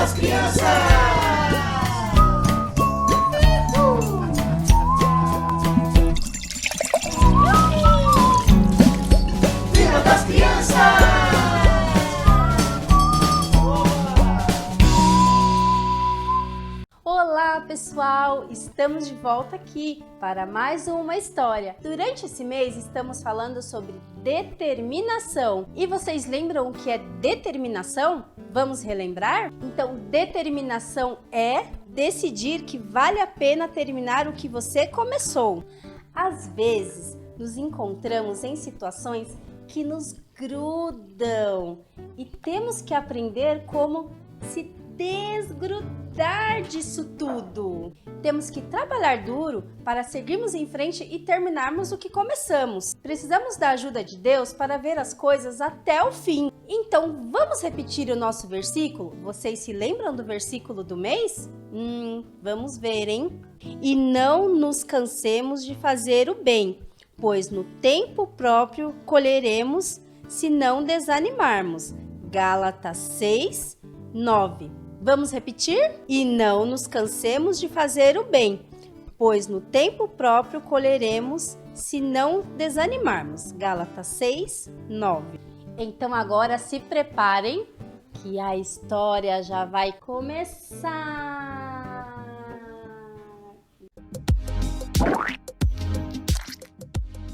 das Crianças! Viva das Crianças! Olá pessoal, estamos de volta aqui para mais uma história. Durante esse mês estamos falando sobre determinação. E vocês lembram o que é determinação? Vamos relembrar? Então, determinação é decidir que vale a pena terminar o que você começou. Às vezes, nos encontramos em situações que nos grudam e temos que aprender como se desgrudar disso tudo. Temos que trabalhar duro para seguirmos em frente e terminarmos o que começamos. Precisamos da ajuda de Deus para ver as coisas até o fim. Então, vamos repetir o nosso versículo? Vocês se lembram do versículo do mês? Vamos ver, hein? E não nos cansemos de fazer o bem, pois no tempo próprio colheremos se não desanimarmos. Gálatas 6, 9. Vamos repetir? E não nos cansemos de fazer o bem, pois no tempo próprio colheremos se não desanimarmos. Gálatas 6, 9. Então agora se preparem que a história já vai começar.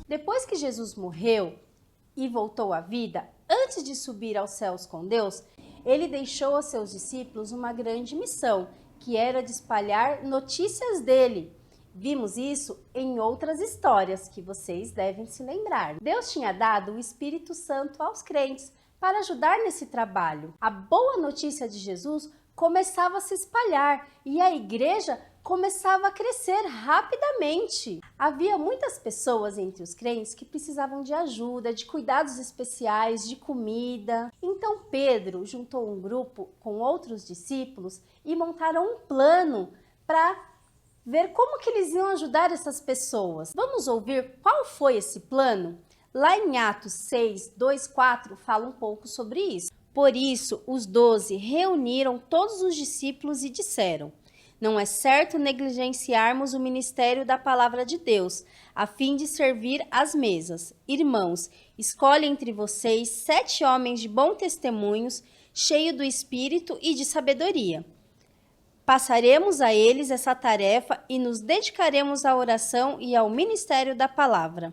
Depois que Jesus morreu e voltou à vida, antes de subir aos céus com Deus, ele deixou aos seus discípulos uma grande missão, que era de espalhar notícias dele. Vimos isso em outras histórias que vocês devem se lembrar. Deus tinha dado o Espírito Santo aos crentes para ajudar nesse trabalho. A boa notícia de Jesus começava a se espalhar e a igreja começava a crescer rapidamente. Havia muitas pessoas entre os crentes que precisavam de ajuda, de cuidados especiais, de comida. Então Pedro juntou um grupo com outros discípulos e montaram um plano para ver como que eles iam ajudar essas pessoas. Vamos ouvir qual foi esse plano? Lá em Atos 6, 2, 4 fala um pouco sobre isso. Por isso, os 12 reuniram todos os discípulos e disseram: não é certo negligenciarmos o ministério da palavra de Deus, a fim de servir às mesas. Irmãos, escolhe entre vocês 7 homens de bom testemunhos, cheios do Espírito e de sabedoria. Passaremos a eles essa tarefa e nos dedicaremos à oração e ao ministério da palavra.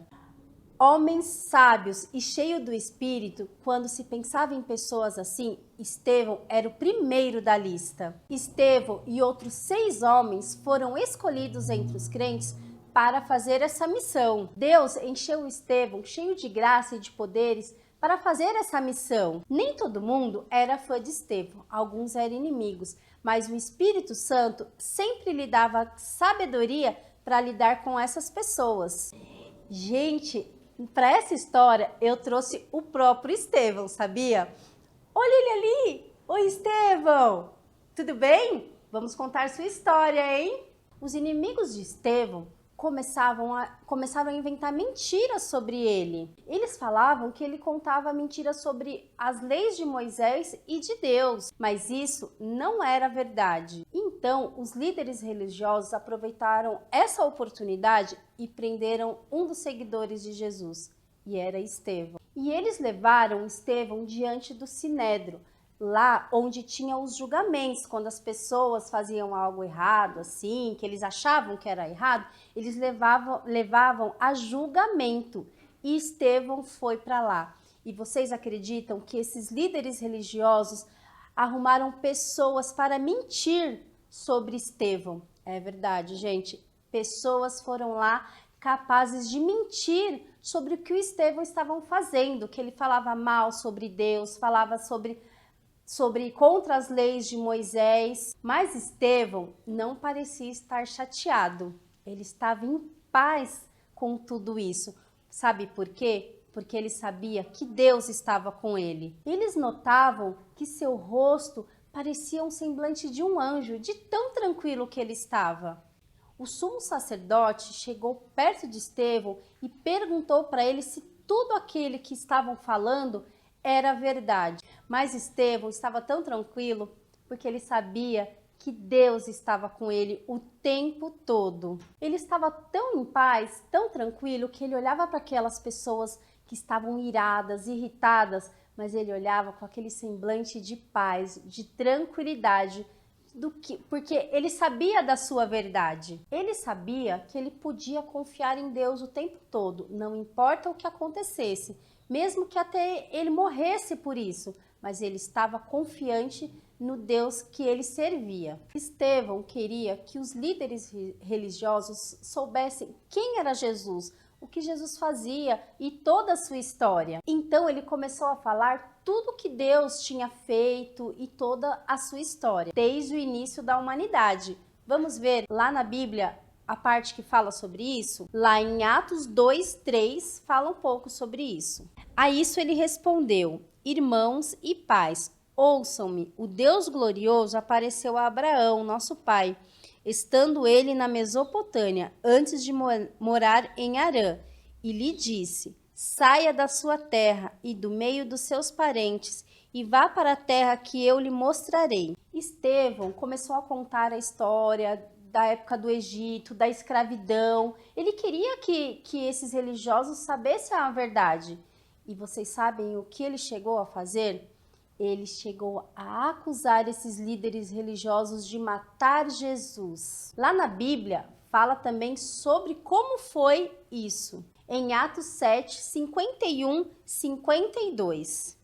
Homens sábios e cheios do Espírito, quando se pensava em pessoas assim, Estevão era o primeiro da lista. Estevão e outros 6 homens foram escolhidos entre os crentes para fazer essa missão. Deus encheu Estevão cheio de graça e de poderes para fazer essa missão. Nem todo mundo era fã de Estevão, alguns eram inimigos, mas o Espírito Santo sempre lhe dava sabedoria para lidar com essas pessoas. Gente, para essa história, eu trouxe o próprio Estevão, sabia? Olha ele ali! Oi, Estevão! Tudo bem? Vamos contar sua história, hein? Os inimigos de Estevão começaram a inventar mentiras sobre ele. Eles falavam que ele contava mentiras sobre as leis de Moisés e de Deus, mas isso não era verdade. Então, os líderes religiosos aproveitaram essa oportunidade e prenderam um dos seguidores de Jesus, e era Estevão. E eles levaram Estevão diante do Sinédrio, lá onde tinha os julgamentos, quando as pessoas faziam algo errado, assim, que eles achavam que era errado, eles levavam a julgamento. E Estevão foi para lá. E vocês acreditam que esses líderes religiosos arrumaram pessoas para mentir sobre Estevão? É verdade, gente. Pessoas foram lá capazes de mentir sobre o que o Estevão estava fazendo, que ele falava mal sobre Deus, falava sobre contra as leis de Moisés. Mas Estevão não parecia estar chateado. Ele estava em paz com tudo isso. Sabe por quê? Porque ele sabia que Deus estava com ele. Eles notavam que seu rosto parecia um semblante de um anjo, de tão tranquilo que ele estava. O sumo sacerdote chegou perto de Estevão e perguntou para ele se tudo aquilo que estavam falando era verdade. Mas Estevão estava tão tranquilo porque ele sabia que Deus estava com ele o tempo todo. Ele estava tão em paz, tão tranquilo, que ele olhava para aquelas pessoas que estavam iradas, irritadas, mas ele olhava com aquele semblante de paz, de tranquilidade, porque ele sabia da sua verdade. Ele sabia que ele podia confiar em Deus o tempo todo, não importa o que acontecesse, mesmo que até ele morresse por isso, mas ele estava confiante no Deus que ele servia. Estevão queria que os líderes religiosos soubessem quem era Jesus, o que Jesus fazia e toda a sua história. Então ele começou a falar tudo que Deus tinha feito e toda a sua história, desde o início da humanidade. Vamos ver lá na Bíblia a parte que fala sobre isso? Lá em Atos 2:3 fala um pouco sobre isso. A isso ele respondeu: irmãos e pais, ouçam-me, o Deus glorioso apareceu a Abraão, nosso pai, estando ele na Mesopotâmia, antes de morar em Harã, e lhe disse: saia da sua terra e do meio dos seus parentes, e vá para a terra que eu lhe mostrarei. Estevão começou a contar a história da época do Egito, da escravidão. Ele queria que esses religiosos sabessem a verdade. E vocês sabem o que ele chegou a fazer? Ele chegou a acusar esses líderes religiosos de matar Jesus. Lá na Bíblia, fala também sobre como foi isso. Em Atos 7, 51, 52.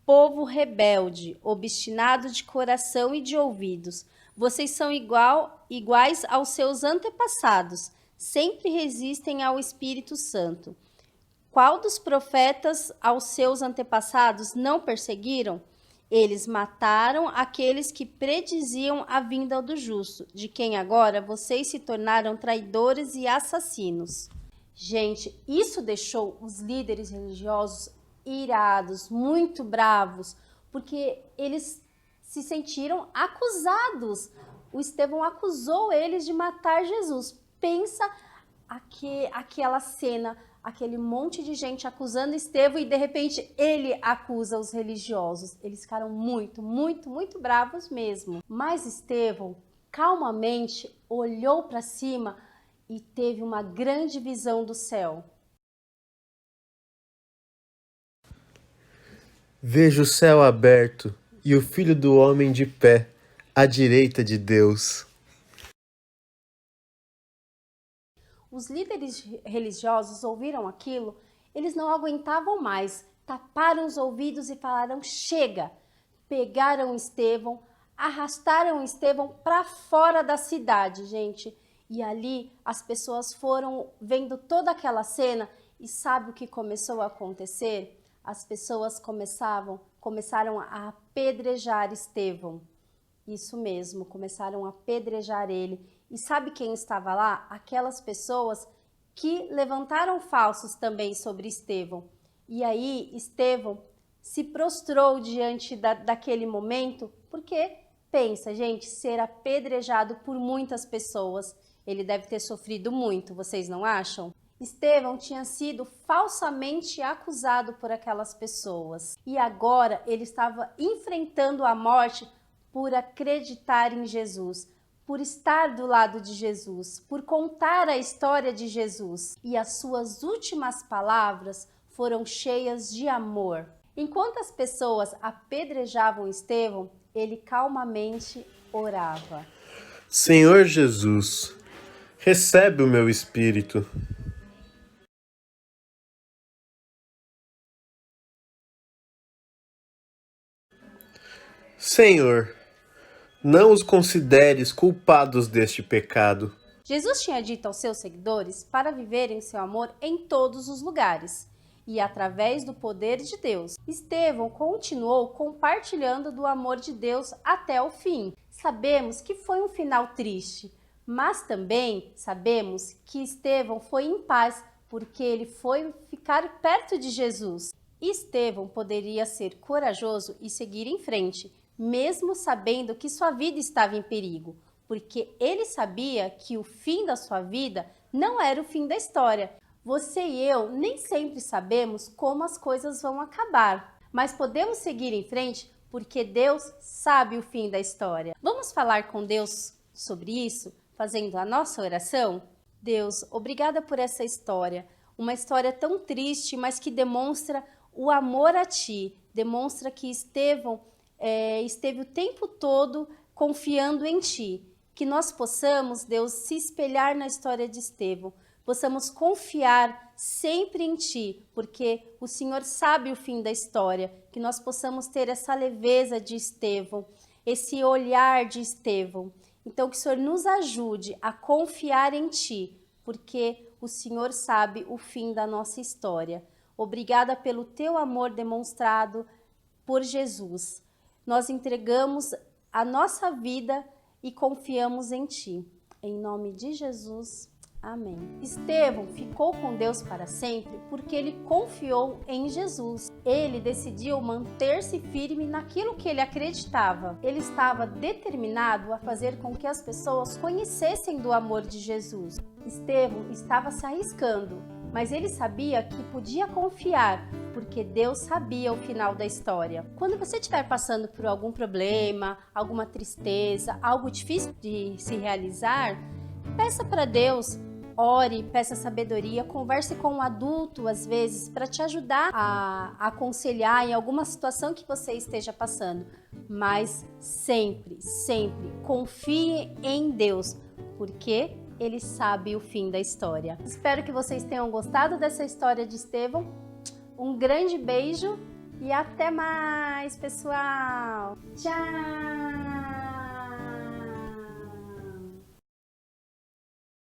Povo rebelde, obstinado de coração e de ouvidos, vocês são iguais aos seus antepassados, sempre resistem ao Espírito Santo. Qual dos profetas aos seus antepassados não perseguiram? Eles mataram aqueles que prediziam a vinda do justo, de quem agora vocês se tornaram traidores e assassinos. Gente, isso deixou os líderes religiosos irados, muito bravos, porque eles se sentiram acusados. O Estevão acusou eles de matar Jesus. Pensa aquela cena, aquele monte de gente acusando Estevão e de repente ele acusa os religiosos. Eles ficaram muito, muito, muito bravos mesmo. Mas Estevão calmamente olhou para cima e teve uma grande visão do céu. Vejo o céu aberto e o Filho do Homem de pé, à direita de Deus. Os líderes religiosos ouviram aquilo, eles não aguentavam mais, taparam os ouvidos e falaram: chega! Pegaram Estevão, arrastaram Estevão para fora da cidade, gente. E ali as pessoas foram vendo toda aquela cena e sabe o que começou a acontecer? As pessoas começaram a apedrejar Estevão. Isso mesmo, começaram a apedrejar ele. E sabe quem estava lá? Aquelas pessoas que levantaram falsos também sobre Estevão. E aí Estevão se prostrou diante daquele momento, porque pensa, gente, ser apedrejado por muitas pessoas. Ele deve ter sofrido muito, vocês não acham? Estevão tinha sido falsamente acusado por aquelas pessoas. E agora ele estava enfrentando a morte por acreditar em Jesus, por estar do lado de Jesus, por contar a história de Jesus. E as suas últimas palavras foram cheias de amor. Enquanto as pessoas apedrejavam Estevão, ele calmamente orava: Senhor Jesus, recebe o meu espírito. Senhor, não os consideres culpados deste pecado. Jesus tinha dito aos seus seguidores para viverem seu amor em todos os lugares e através do poder de Deus. Estevão continuou compartilhando do amor de Deus até o fim. Sabemos que foi um final triste, mas também sabemos que Estevão foi em paz porque ele foi ficar perto de Jesus. Estevão poderia ser corajoso e seguir em frente, mesmo sabendo que sua vida estava em perigo, porque ele sabia que o fim da sua vida não era o fim da história. Você e eu nem sempre sabemos como as coisas vão acabar, mas podemos seguir em frente porque Deus sabe o fim da história. Vamos falar com Deus sobre isso, fazendo a nossa oração? Deus, obrigada por essa história, uma história tão triste, mas que demonstra o amor a Ti, demonstra que Estevão esteve o tempo todo confiando em Ti. Que nós possamos, Deus, se espelhar na história de Estevão, possamos confiar sempre em Ti, porque o Senhor sabe o fim da história, que nós possamos ter essa leveza de Estevão, esse olhar de Estevão. Então, que o Senhor nos ajude a confiar em Ti, porque o Senhor sabe o fim da nossa história. Obrigada pelo Teu amor demonstrado por Jesus. Nós entregamos a nossa vida e confiamos em Ti. Em nome de Jesus, amém. Estevão ficou com Deus para sempre porque ele confiou em Jesus. Ele decidiu manter-se firme naquilo que ele acreditava. Ele estava determinado a fazer com que as pessoas conhecessem do amor de Jesus. Estevão estava se arriscando, mas ele sabia que podia confiar, porque Deus sabia o final da história. Quando você estiver passando por algum problema, alguma tristeza, algo difícil de se realizar, peça para Deus, ore, peça sabedoria, converse com um adulto, às vezes, para te ajudar a aconselhar em alguma situação que você esteja passando. Mas sempre, sempre confie em Deus, porque Ele sabe o fim da história. Espero que vocês tenham gostado dessa história de Estevão. Um grande beijo e até mais, pessoal! Tchau!